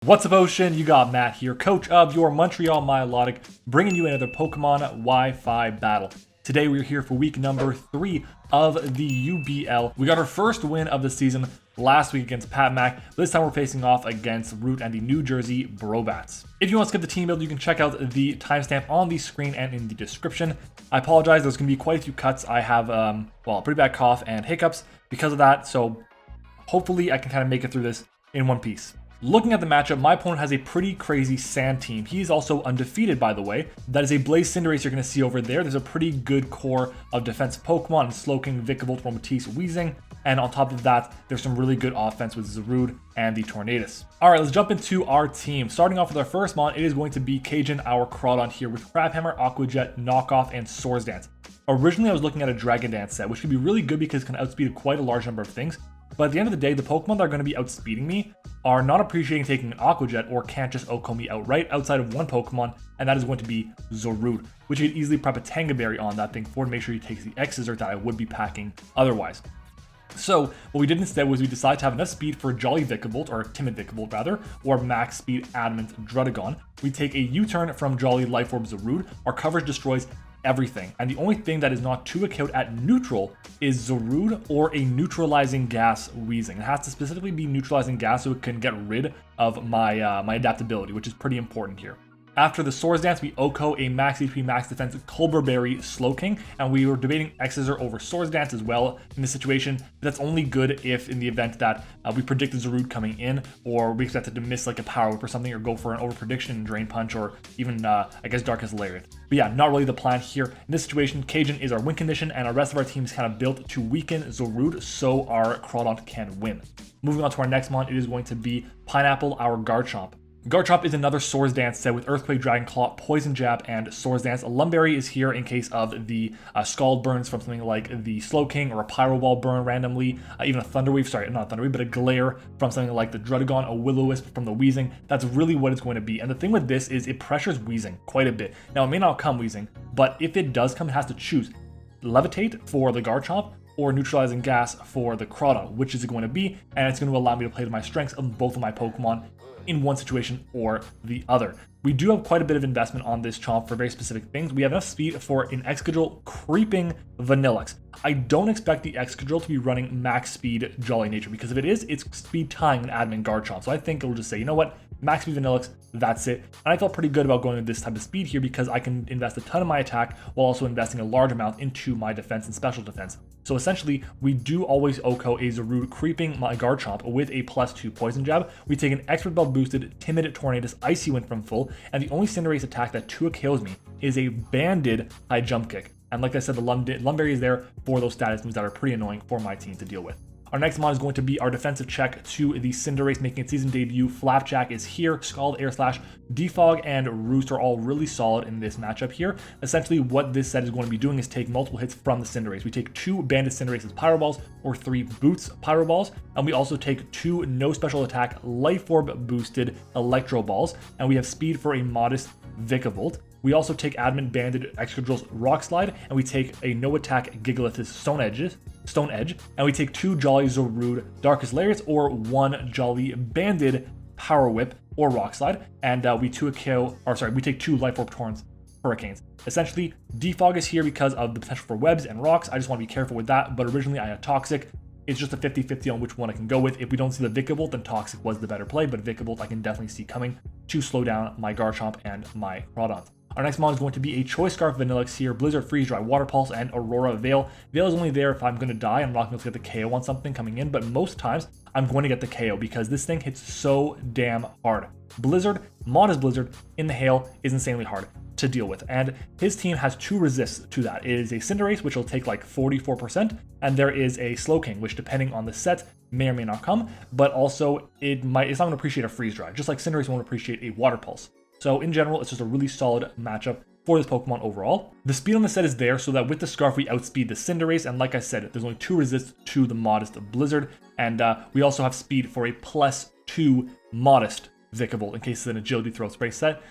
What's up, Ocean? You got Matt here, coach of your Montreal Milotic, bringing you another Pokemon Wi-Fi battle. Today we're here for week number 3 of the UBL. We got our first win of the season last week against Pat Mac. This time we're facing off against Root and the New Jersey Brobats. If you want to skip the team build, you can check out the timestamp on the screen and in the description. I apologize, there's going to be quite a few cuts. I have, a pretty bad cough and hiccups because of that, so hopefully I can kind of make it through this in one piece. Looking at the matchup, my opponent has a pretty crazy sand team. He's also undefeated, by the way. That is a Blaze Cinderace you're going to see over there. There's a pretty good core of defensive Pokemon, Slowking, Vikavolt, Romatisse, Weezing. And on top of that, there's some really good offense with Zarude and the Tornadus. All right, let's jump into our team. Starting off with our first mon, it is going to be Cajun, our Crawdon here with Crabhammer, Aqua Jet, Knockoff, and Swords Dance. Originally, I was looking at a Dragon Dance set, which could be really good because it can outspeed quite a large number of things. But at the end of the day, the Pokemon that are going to be outspeeding me are not appreciating taking an Aqua Jet or can't just OHKO me outright outside of one Pokemon, and that is going to be Zarude, which you could easily prep a Tanga Berry on that thing for to make sure he takes the X-Scissor that I would be packing otherwise. So what we did instead was we decided to have enough speed for Jolly Vikavolt, or Timid Vikavolt rather, or max speed Adamant Druddigon. We take a U-turn from Jolly Life Orb Zarude. Our coverage destroys everything, and the only thing that is not to account at neutral is Zarude or a neutralizing gas Weezing. It has to specifically be neutralizing gas so it can get rid of my my adaptability, which is pretty important here. After the Swords Dance, we OHKO a max HP, max defense Culber Berry Slowking, and we were debating X-Scissor over Swords Dance as well in this situation. That's only good if in the event that we predicted Zarude coming in, or we expected to miss like a Power Whip or something, or go for an over prediction, Drain Punch, or even I guess Darkest Lariat. But yeah, not really the plan here. In this situation, Cajun is our win condition, and our rest of our team is kind of built to weaken Zarude so our Crawdon can win. Moving on to our next mon, it is going to be Pineapple, our Garchomp. Garchomp is another Swords Dance set with Earthquake, Dragon Claw, Poison Jab, and Swords Dance. A Lumberry is here in case of the Scald burns from something like the Slowking or a Pyro Ball burn randomly, even a Thunderwave, sorry, not a Thunderwave, but a Glare from something like the Druddigon, a Will-O-Wisp from the Weezing. That's really what it's going to be. And the thing with this is it pressures Weezing quite a bit. Now, it may not come Weezing, but if it does come, it has to choose Levitate for the Garchomp or Neutralizing Gas for the Crawdon, which is it going to be, and it's going to allow me to play to my strengths of both of my Pokemon in one situation or the other. We do have quite a bit of investment on this Chomp for very specific things. We have enough speed for an Excadrill creeping Vanillix. I don't expect the Excadrill to be running max speed Jolly Nature, because if it is, it's speed tying an admin Garchomp. So I think it'll just say, you know what, max speed Vanillix, that's it. And I felt pretty good about going with this type of speed here because I can invest a ton of my attack while also investing a large amount into my defense and special defense. So essentially, we do always OHKO a Zarude creeping my Garchomp with a +2 Poison Jab. We take an Expert Belt boosted Timid Tornadus Icy Wind from full, and the only Cinderace attack that 2 kills me is a banded high jump kick. And like I said, the Lumberry is there for those status moves that are pretty annoying for my team to deal with. Our next mon is going to be our defensive check to the Cinderace making its season debut. Flapjack is here, Scald, Air Slash, Defog, and Roost are all really solid in this matchup here. Essentially, what this set is going to be doing is take multiple hits from the Cinderace. We take 2 Banded Cinderace's Pyro Balls or 3 Boots Pyro Balls, and we also take 2 no special attack Life Orb boosted Electro Balls, and we have speed for a modest Vikavolt. We also take Adamant Banded Excadrill's Rock Slide, and we take a no attack Gigalith's Stone Edge, and we take 2 Jolly Zarude Darkest Lariats or 1 Jolly Banded Power Whip or Rock Slide, and we take 2 Life Orb Torrents Hurricanes. Essentially, Defog is here because of the potential for webs and rocks. I just want to be careful with that, but originally I had Toxic. It's just a 50-50 on which one I can go with. If we don't see the Vikavolt, then Toxic was the better play, but Vikavolt I can definitely see coming to slow down my Garchomp and my Crawdon. Our next mon is going to be a Choice Scarf Vanillix here, Blizzard, Freeze Dry, Water Pulse, and Aurora Veil. Veil is only there if I'm going to die. I'm not going to get the KO on something coming in, but most times I'm going to get the KO because this thing hits so damn hard. Blizzard, Modest Blizzard in the hail is insanely hard to deal with, and his team has 2 resists to that. It is a Cinderace, which will take like 44%, and there is a Slowking, which depending on the set may or may not come, but also it's not going to appreciate a Freeze Dry, just like Cinderace won't appreciate a Water Pulse. So in general, it's just a really solid matchup for this Pokemon overall. The speed on the set is there so that with the Scarf we outspeed the Cinderace, and like I said, there's only 2 resists to the Modest Blizzard, and we also have speed for a +2 Modest Vikavolt in case it's an Agility Throw Spray set.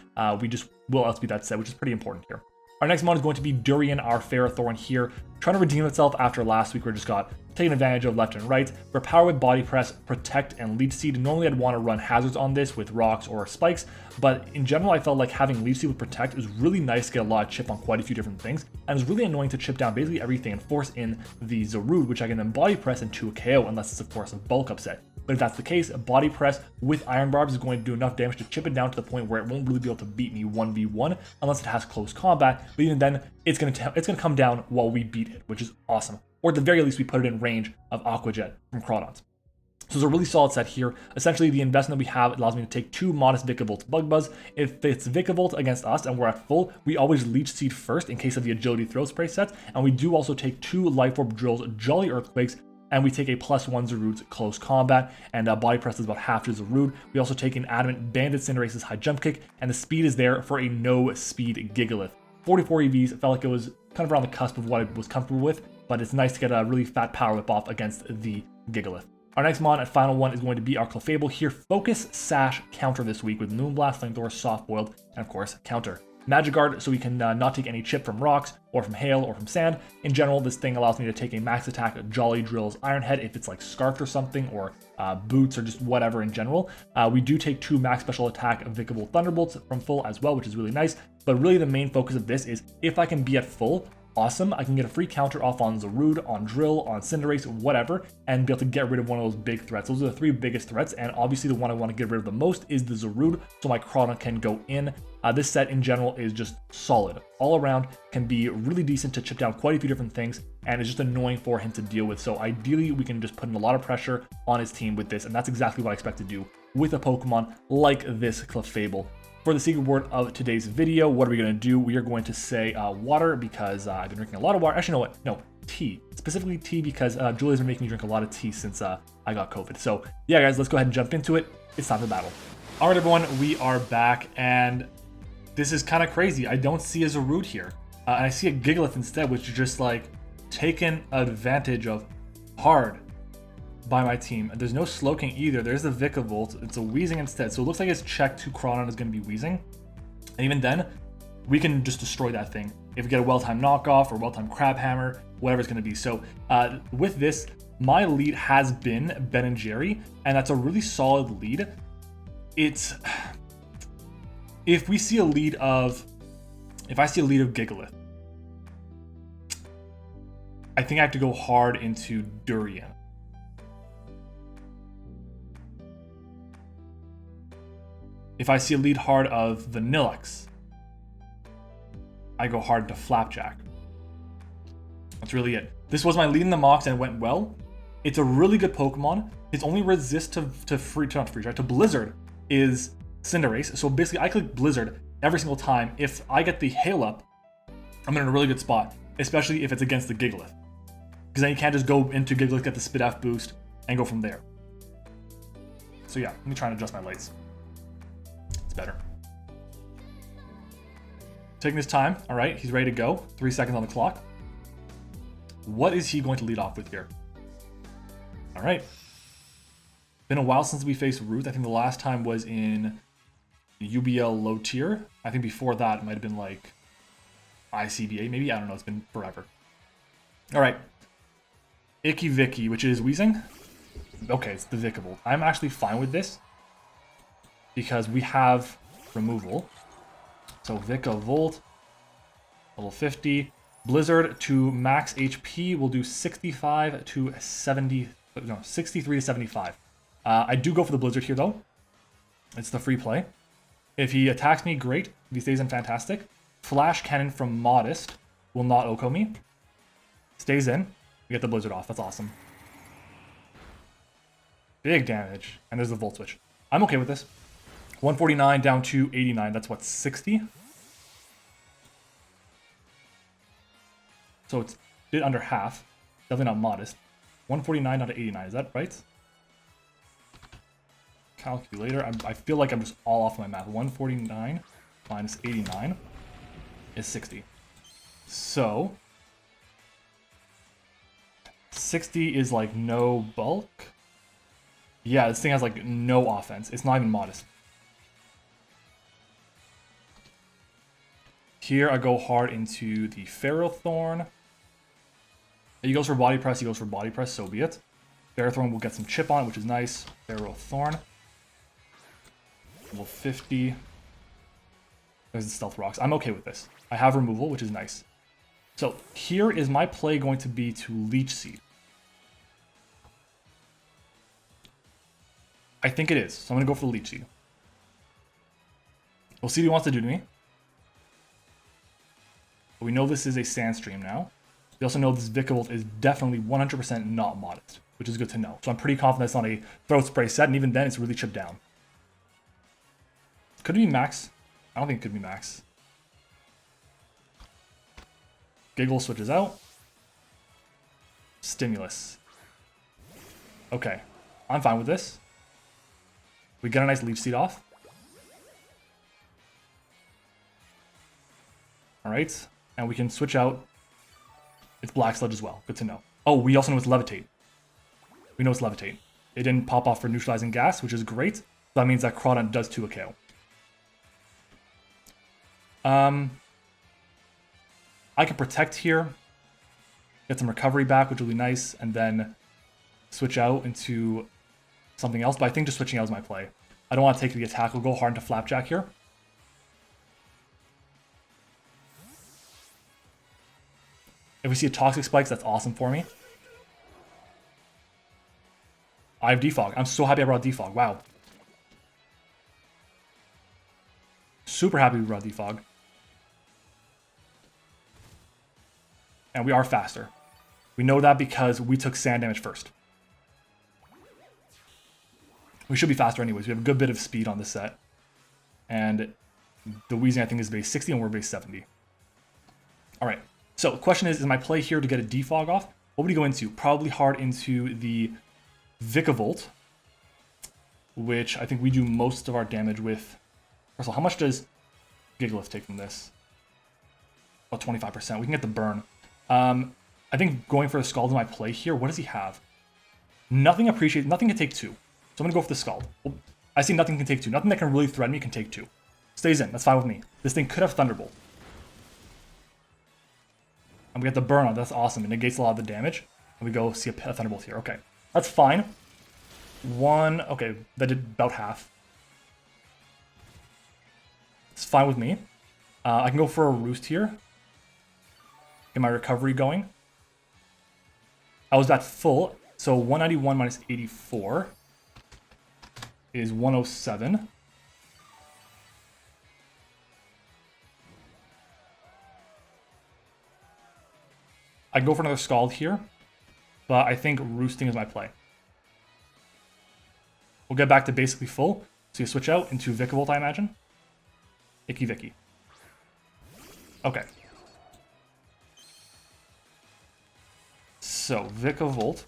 We just will outspeed that set, which is pretty important here. Our next mon is going to be Durian, our Ferrothorn here. trying to redeem itself after last week where it just got taken advantage of left and right. For power with body press, protect, and leech seed, normally I'd want to run hazards on this with rocks or spikes, but in general I felt like having leech seed with protect was really nice to get a lot of chip on quite a few different things, and it was really annoying to chip down basically everything and force in the Zarude, which I can then body press into a KO unless it's of course a bulk upset. But if that's the case, a body press with iron barbs is going to do enough damage to chip it down to the point where it won't really be able to beat me 1v1 unless it has close combat. But even then, it's gonna come down while we beat it, which is awesome. Or at the very least, we put it in range of Aqua Jet from Crawdons. So it's a really solid set here. Essentially, the investment we have allows me to take 2 modest Vikavolt Bug Buzz. If it's Vikavolt against us and we're at full, we always Leech Seed first in case of the Agility Throw Spray sets. And we do also take 2 Life Orb Drills Jolly Earthquakes, and we take a +1 Zarude's Close Combat, and Body Press is about half to Zarude. We also take an Adamant Bandit Cinderace's High Jump Kick, and the speed is there for a no-speed Gigalith. 44 EVs, felt like it was kind of around the cusp of what I was comfortable with, but it's nice to get a really fat power whip off against the Gigalith. Our next mon and final one is going to be our Clefable here. Focus, Sash, Counter this week with Moonblast, Flamethrower, Soft Boiled, and of course, Counter. Magic Guard, so we can not take any chip from rocks, or from hail, or from sand. In general, this thing allows me to take a max attack Jolly Drills Iron Head if it's like Scarfed or something, or Boots, or just whatever in general. We do take 2 max special attack Vikavolt Thunderbolts from full as well, which is really nice. But really the main focus of this is if I can be at full, awesome, I can get a free counter off on Zarude, on Drill, on Cinderace, whatever, and be able to get rid of one of those big threats. Those are the 3 biggest threats, and obviously the one I want to get rid of the most is the Zarude, so my Crawdon can go in. This set in general is just solid. All around, can be really decent to chip down quite a few different things, and it's just annoying for him to deal with. So ideally, we can just put in a lot of pressure on his team with this, and that's exactly what I expect to do with a Pokemon like this Clefable. For the secret word of today's video, what are we going to do? We are going to say water because I've been drinking a lot of water. Actually, you know what? No, tea. Specifically tea because Julia's been making me drink a lot of tea since I got COVID. So yeah, guys, let's go ahead and jump into it. It's time for battle. All right, everyone, we are back, and this is kind of crazy. I don't see a Zarude here, and I see a Gigalith instead, which is just like taken advantage of hard by my team. There's no Slowking either. There's the Vikavolt. It's a Weezing instead. So it looks like his check to Crawdon is going to be Weezing. And even then, we can just destroy that thing. If we get a well-timed knockoff or well-timed Crab Hammer, whatever it's going to be. So with this, my lead has been Ben & Jerry, and that's a really solid lead. It's... If I see a lead of Gigalith, I think I have to go hard into Durian. If I see a lead hard of Vanillix, I go hard to Flapjack. That's really it. This was my lead in the mocks and it went well. It's a really good Pokemon. Its only resist to Blizzard is Cinderace. So basically I click Blizzard every single time. If I get the Hail Up, I'm in a really good spot, especially if it's against the Gigalith. Because then you can't just go into Gigalith, get the Spit F boost, and go from there. So yeah, let me try and adjust my lights. It's better. Taking his time. All right, he's ready to go. 3 seconds on the clock. What is he going to lead off with here? All right. Been a while since we faced Ruth. I think the last time was in UBL low tier. I think before that it might have been like ICBA, maybe. I don't know. It's been forever. All right. Icky Vicky, which is Weezing. Okay, it's the Vikavolt. I'm actually fine with this because we have removal. So Vikavolt, level 50. Blizzard to max HP will do 65 to 70, no, 63 to 75. I do go for the Blizzard here though. It's the free play. If he attacks me, great. If he stays in, fantastic. Flash Cannon from Modest will not OHKO me. Stays in. We get the Blizzard off. That's awesome. Big damage. And there's the Volt Switch. I'm okay with this. 149 down to 89. That's what, 60? So it's a bit under half. Definitely not Modest. 149 down to 89. Is that right? Calculator. I feel like I'm just all off my math. 149 minus 89 is 60. So 60 is like no bulk. Yeah, this thing has like no offense. It's not even Modest. Here I go hard into the Ferrothorn. He goes for body press, he goes for body press, so be it. Ferrothorn will get some chip on, which is nice. Ferrothorn. Level 50. There's the Stealth Rocks. I'm okay with this. I have removal, which is nice. So here is my play going to be to Leech Seed. I think it is, so I'm going to go for the Leech Seed. We'll see what he wants to do to me. But we know this is a Sandstream now. We also know this Vikavolt is definitely 100% not modest, which is good to know. So I'm pretty confident it's not a Throat Spray set, and even then it's really chipped down. Could it be max? I don't think it could be max. Giggle switches out. Stimulus. Okay, I'm fine with this. We get a nice Leech Seed off. Alright, and we can switch out. It's Black Sludge as well. Good to know. Oh, we also know it's Levitate. We know it's Levitate. It didn't pop off for neutralizing gas, which is great. So that means that Crawdon does 2 a KO. I can protect here, get some recovery back, which will be nice, and then switch out into something else. But I think just switching out is my play. I don't want to take the attack. We'll go hard into Flapjack here. If we see a Toxic Spikes, that's awesome for me. I have Defog. I'm so happy I brought Defog. Wow. Super happy we brought Defog. And we are faster. We know that because we took sand damage first. We should be faster anyways. We have a good bit of speed on this set. And the Weezing, I think, is base 60 and we're base 70. Alright. So the question is my play here to get a Defog off? What would he go into? Probably hard into the Vikavolt, which I think we do most of our damage with. First of all, how much does Gigalith take from this? About 25%. We can get the burn. I think going for the Scald is my play here. What does he have? Nothing can take 2. So I'm going to go for the Scald. Well, I see nothing can take 2. Nothing that can really threaten me can take 2. Stays in. That's fine with me. This thing could have Thunderbolt. And we get the burn on. That's awesome. It negates a lot of the damage. And we go see a Thunderbolt here. Okay. That's fine. Okay, that did about half. It's fine with me. I can go for a Roost here. Get my recovery going. I was at full. So 191 minus 84 is 107. I can go for another Scald here, but I think Roosting is my play. We'll get back to basically full. So you switch out into Vikavolt, I imagine. Icky Vicky. Okay. So, Vikavolt.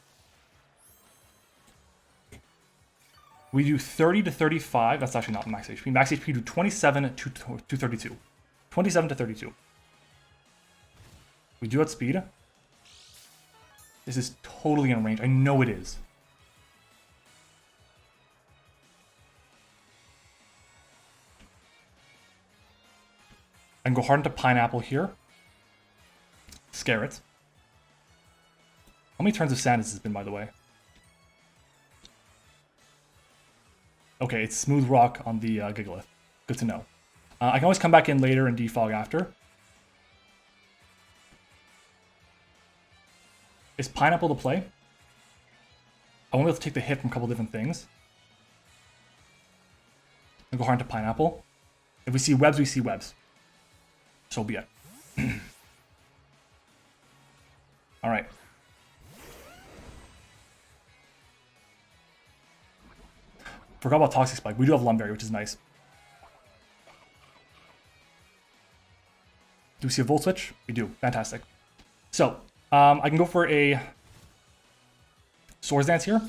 We do 30 to 35. That's actually not max HP. Max HP do 27 to 32. 27 to 32. We do have speed. This is totally in range. I know it is. I can go hard into Pineapple here. Scare it. How many turns of sand has this been, by the way? Okay, it's Smooth Rock on the Gigalith. Good to know. I can always come back in later and defog after. Is Pineapple the play? I won't be able to take the hit from a couple different things. I'll go hard into Pineapple. If we see webs, we see webs. So be it. Alright. Forgot about Toxic Spike. We do have Lumberry, which is nice. Do we see a Volt Switch? We do. Fantastic. So, I can go for a Swords Dance here.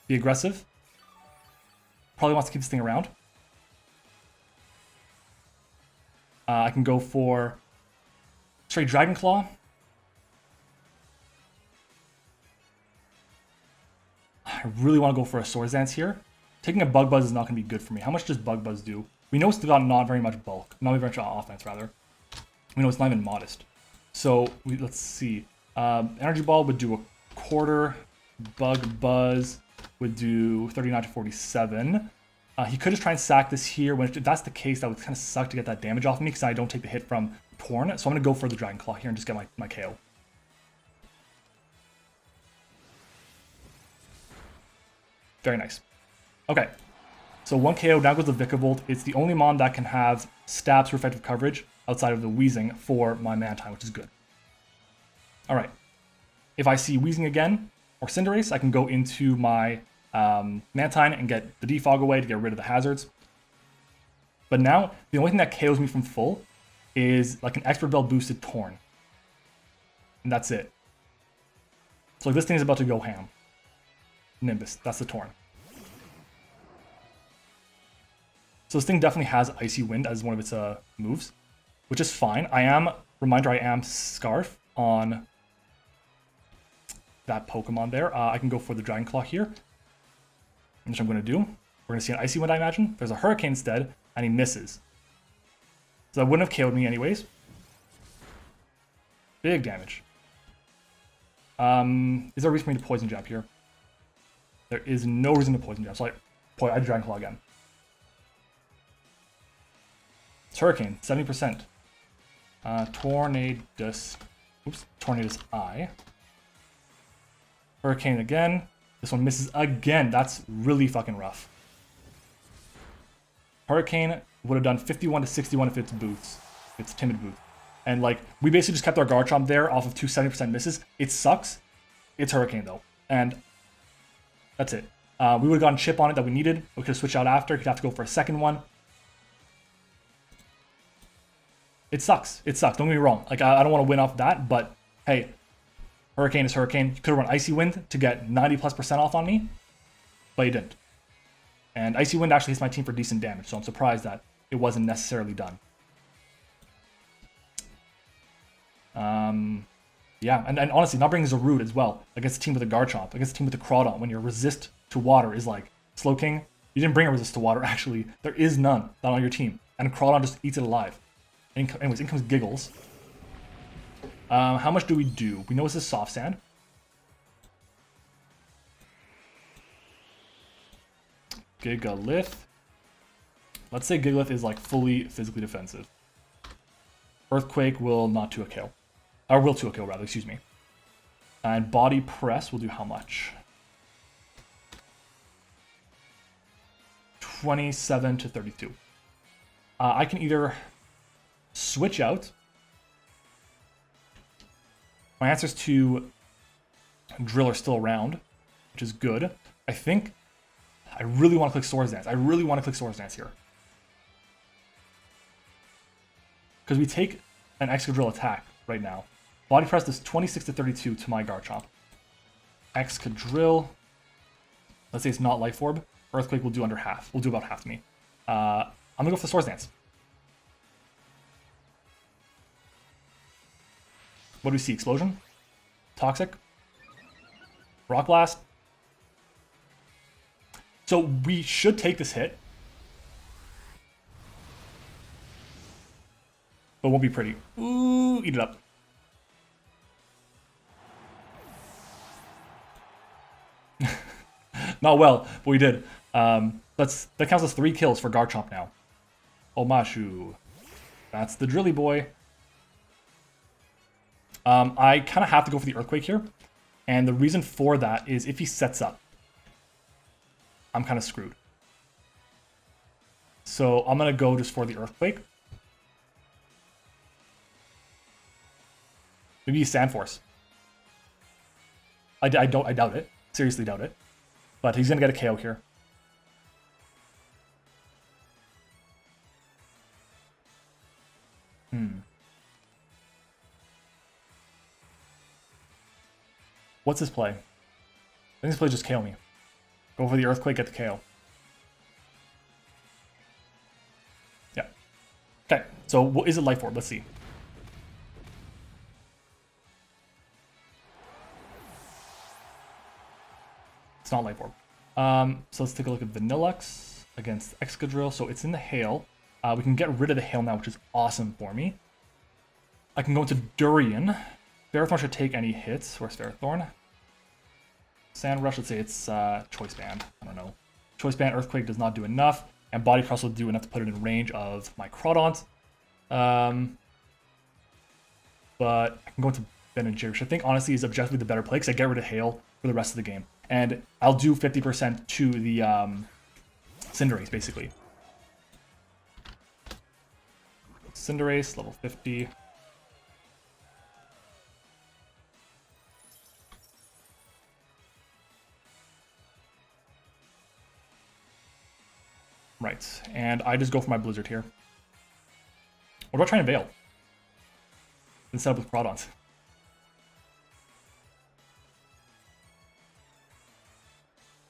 Be aggressive. Probably wants to keep this thing around. I can go for straight Dragon Claw. I really want to go for a Swords Dance here. Taking a Bug Buzz is not going to be good for me. How much does Bug Buzz do? We know it's got not very much bulk. Not very much offense, rather. We know it's not even modest. So, let's see. Energy Ball would do a quarter. Bug Buzz would do 39 to 47. He could just try and sack this here. If that's the case, that would kind of suck to get that damage off me because I don't take the hit from Torn. So I'm going to go for the Dragon Claw here and just get my KO. Very nice. Okay. So 1 KO, now goes the Vikavolt. It's the only mon that can have stabs for effective coverage outside of the Wheezing for my Mantine, which is good. Alright. If I see Wheezing again, or Cinderace, I can go into my Mantine and get the Defog away to get rid of the hazards. But now, the only thing that KOs me from full is like an Expert Bell boosted Torn. And that's it. So this thing is about to go ham. Nimbus, that's the Torn. So this thing definitely has Icy Wind as one of its moves, which is fine. I am Scarf on that Pokemon there. I can go for the Dragon Claw here, which I'm going to do. We're going to see an Icy Wind, I imagine. There's a Hurricane instead, and he misses. So that wouldn't have KO'd me anyways. Big damage. Is there a reason for me to Poison Jab here? There is no reason to Poison Jab, so I Dragon Claw again. It's Hurricane, 70%. Tornadus Eye. Hurricane again. This one misses again. That's really fucking rough. Hurricane would have done 51 to 61 if it's boots. It's timid boots. And like, we basically just kept our Garchomp there off of 2 70% misses. It sucks. It's Hurricane though. And that's it. We would have gotten chip on it that we needed. We could have switched out after. He'd have to go for a second one. It sucks. It sucks. Don't get me wrong. Like, I don't want to win off that, but hey, Hurricane is Hurricane. You could have run Icy Wind to get 90+% off on me, but you didn't. And Icy Wind actually hits my team for decent damage, so I'm surprised that it wasn't necessarily done. Yeah, and honestly, not bringing Zarude as well against a team with a Garchomp, against a team with a Crawdon, when your resist to water is like Slowking. You didn't bring a resist to water, actually. There is none, not on your team. And Crawdon just eats it alive. Anyways, in comes Giggles. How much do? We know this is Soft Sand. Gigalith. Let's say Gigalith is like fully physically defensive. Earthquake will not to a kill. Or will to a kill rather, excuse me. And Body Press will do how much? 27 to 32. I can either switch out. My answers to Drill are still around, which is good. I think I really want to click Swords Dance. I really want to click Swords Dance here. Because we take an Excadrill attack right now. Body Press does 26 to 32 to my Garchomp. Excadrill. Let's say it's not Life Orb. Earthquake will do under half. Will do about half to me. I'm going to go for the Swords Dance. What do we see? Explosion? Toxic? Rock Blast? So we should take this hit. But it won't be pretty. Ooh, eat it up. Not well, but we did. That counts as 3 kills for Garchomp now. Omashu. That's the Drilly boy. I kind of have to go for the Earthquake here. And the reason for that is if he sets up, I'm kind of screwed. So I'm going to go just for the Earthquake. Maybe Sand Force. I doubt it. Seriously doubt it. But he's going to get a KO here. What's his play? I think his play is just KO me. Go for the Earthquake, get the KO. Yeah. Okay, so is it Life Orb? Let's see. It's not Life Orb. So let's take a look at Vanillux against Excadrill. So it's in the Hail. We can get rid of the Hail now, which is awesome for me. I can go into Durian. Ferrothorn should take any hits. Where's Ferrothorn? Sand Rush, let's say it's Choice Band. I don't know. Choice Band, Earthquake does not do enough. And Body Crush will do enough to put it in range of my Crawdont. But I can go into Ben and Jerry, which I think honestly is objectively the better play because I get rid of Hail for the rest of the game. And I'll do 50% to the Cinderace, basically. Cinderace, level 50. Right, and I just go for my Blizzard here. Or do I try and Veil? Instead of with Crawdont.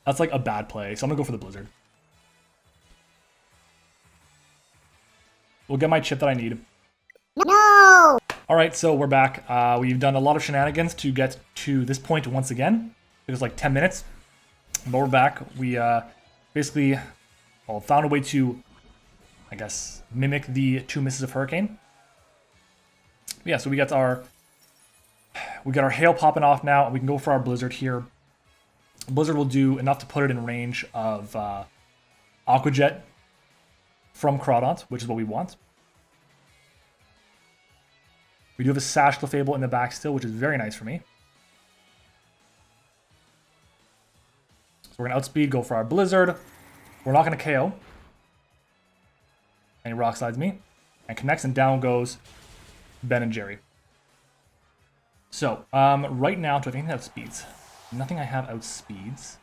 That's like a bad play, so I'm gonna go for the Blizzard. We'll get my chip that I need. No! Alright, so we're back. We've done a lot of shenanigans to get to this point once again. It was like 10 minutes. But we're back. We basically found a way to, I guess, mimic the 2 misses of Hurricane. Yeah, so we got our Hail popping off now. We can go for our Blizzard here. Blizzard will do enough to put it in range of Aqua Jet from Crawdont, which is what we want. We do have a Sash Clefable in the back still, which is very nice for me. So we're going to outspeed, go for our Blizzard. We're not going to KO. And he Rock Slides me. And connects, and down goes Ben and Jerry. So, right now, do I have anything that outspeeds? Nothing I have outspeeds.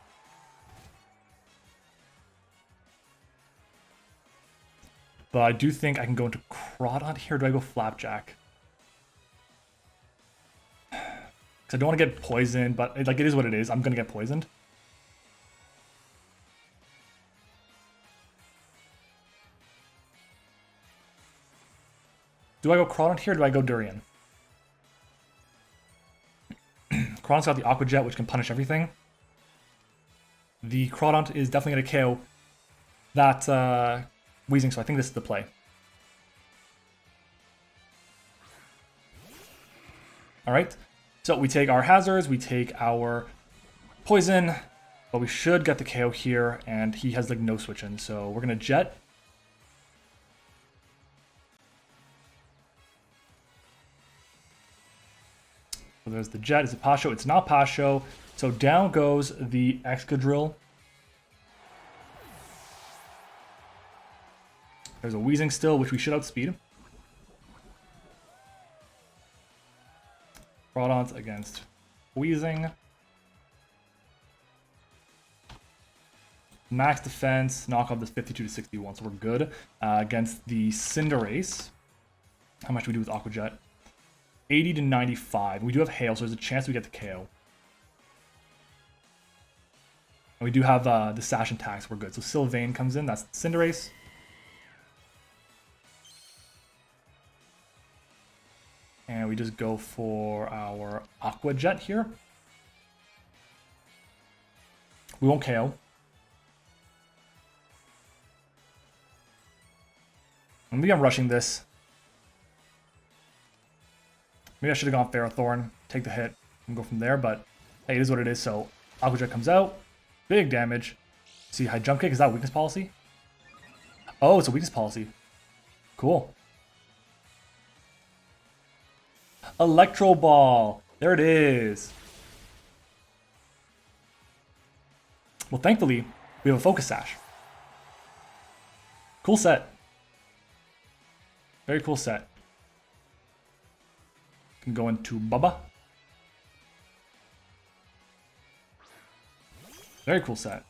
But I do think I can go into Crawdont here. Do I go Flapjack? Because I don't want to get poisoned, but like it is what it is. I'm going to get poisoned. Do I go Crawdont here or do I go Durian? Crawdont's got the Aqua Jet, which can punish everything. The Crawdont is definitely going to KO that Weezing, so I think this is the play. Alright, so we take our hazards, we take our poison, but we should get the KO here, and he has like no switch in, so we're going to Jet. So there's the Jet. Is it Pasho? It's not Pasho. So down goes the Excadrill. There's a Weezing still, which we should outspeed. Crawdont against Weezing. Max defense, knock off this 52 to 61, so we're good. Against the Cinderace. How much do we do with Aqua Jet? 80 to 95. We do have Hail, so there's a chance we get the KO. And we do have the Sash and Tax, we're good. So Sylvain comes in, that's Cinderace. And we just go for our Aqua Jet here. We won't KO. Maybe I'm rushing this. Maybe I should have gone Ferrothorn, take the hit, and go from there, but hey, it is what it is. So Aqua Jet comes out, big damage. See, high jump kick, is that weakness policy? Oh, it's a weakness policy. Cool. Electro Ball, there it is. Well, thankfully, we have a Focus Sash. Cool set. Very cool set. Can go into Bubba. Very cool set.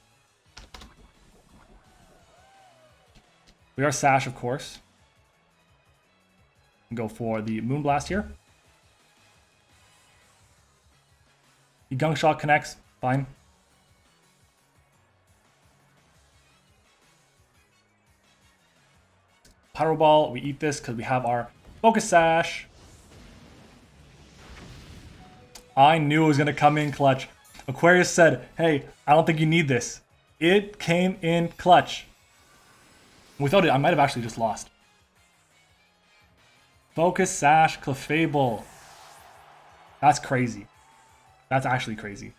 We are Sash, of course. Go for the Moonblast here. The Gunk Shot connects, fine. Pyro Ball, we eat this because we have our Focus Sash. I knew it was going to come in clutch. Aquarius said, hey, I don't think you need this. It came in clutch. Without it, I might have actually just lost. Focus Sash Clefable. That's crazy. That's actually crazy.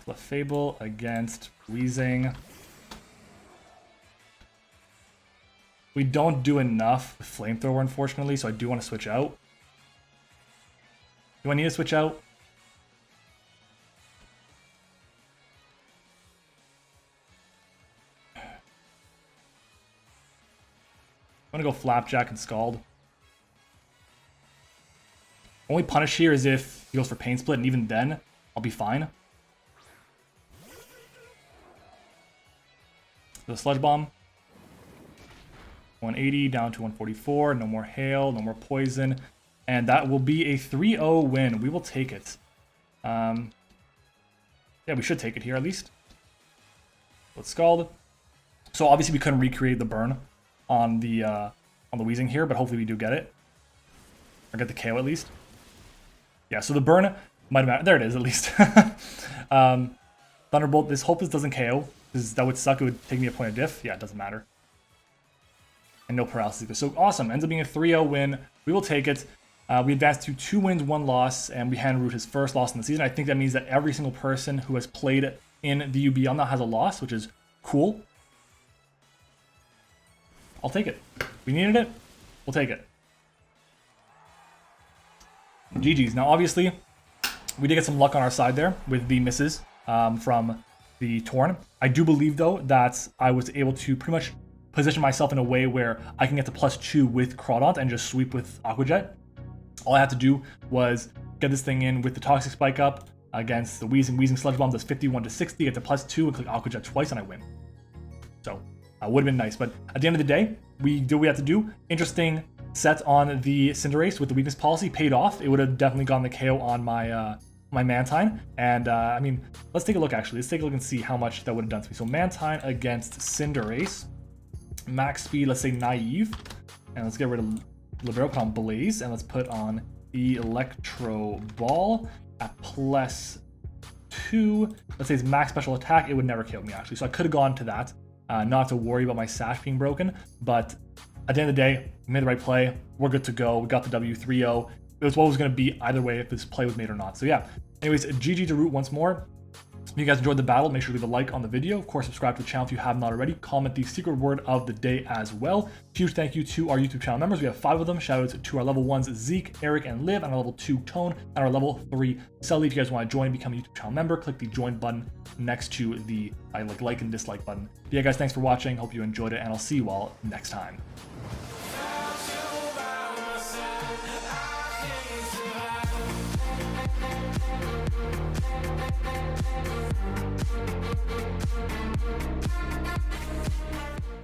Clefable against Weezing. We don't do enough with Flamethrower, unfortunately, so I do want to switch out. Do I need to switch out? I'm going to go Flapjack and Scald. Only punish here is if he goes for Pain Split, and even then, I'll be fine. The Sludge Bomb. 180 down to 144. No more Hail, no more Poison. And that will be a 3-0 win. We will take it. Yeah, we should take it here at least. Let's Scald. So obviously we couldn't recreate the burn on the Weezing here, but hopefully we do get it. Or get the KO at least. Yeah, so the burn might have mattered. There it is, at least. Thunderbolt, this hope this doesn't KO, because that would suck. It would take me a point of diff. Yeah, it doesn't matter. And no paralysis either. So awesome. Ends up being a 3-0 win. We will take it. We advanced to 2 wins, 1 loss, and we hand Root his first loss in the season. I think that means that every single person who has played in the UBL now has a loss, which is cool. I'll take it. We needed it. We'll take it. GG's. Now, obviously, we did get some luck on our side there with the misses from the Torn. I do believe, though, that I was able to pretty much position myself in a way where I can get to +2 with Crawdaunt and just sweep with Aqua Jet. All I had to do was get this thing in with the Toxic Spike up against the Weezing. Weezing Sludge Bomb does 51 to 60, get to +2 and click Aqua Jet twice and I win. So, would have been nice. But at the end of the day, we did what we had to do. Interesting set on the Cinderace with the weakness policy paid off. It would have definitely gotten the KO on my my Mantine. And I mean, let's take a look actually. Let's take a look and see how much that would have done to me. So Mantine against Cinderace. Max speed, let's say Naive. And let's get rid of Libero, put on Blaze. And let's put on Electro Ball at +2. Let's say it's max special attack. It would never kill me actually. So I could have gone to that. Not have to worry about my Sash being broken. But at the end of the day, we made the right play. We're good to go. We got the W 3-0. It was what it was going to be either way if this play was made or not. So yeah, anyways, GG to Root once more. If you guys enjoyed the battle, make sure to leave a like on the video. Of course, subscribe to the channel if you have not already. Comment the secret word of the day as well. Huge thank you to our YouTube channel members. We have 5 of them. Shout out to our level 1s, Zeke, Eric, and Liv, and our level 2, Tone, and our level 3, Sully. If you guys want to join and become a YouTube channel member, click the join button next to the like and dislike button. But yeah, guys, thanks for watching. Hope you enjoyed it, and I'll see you all next time.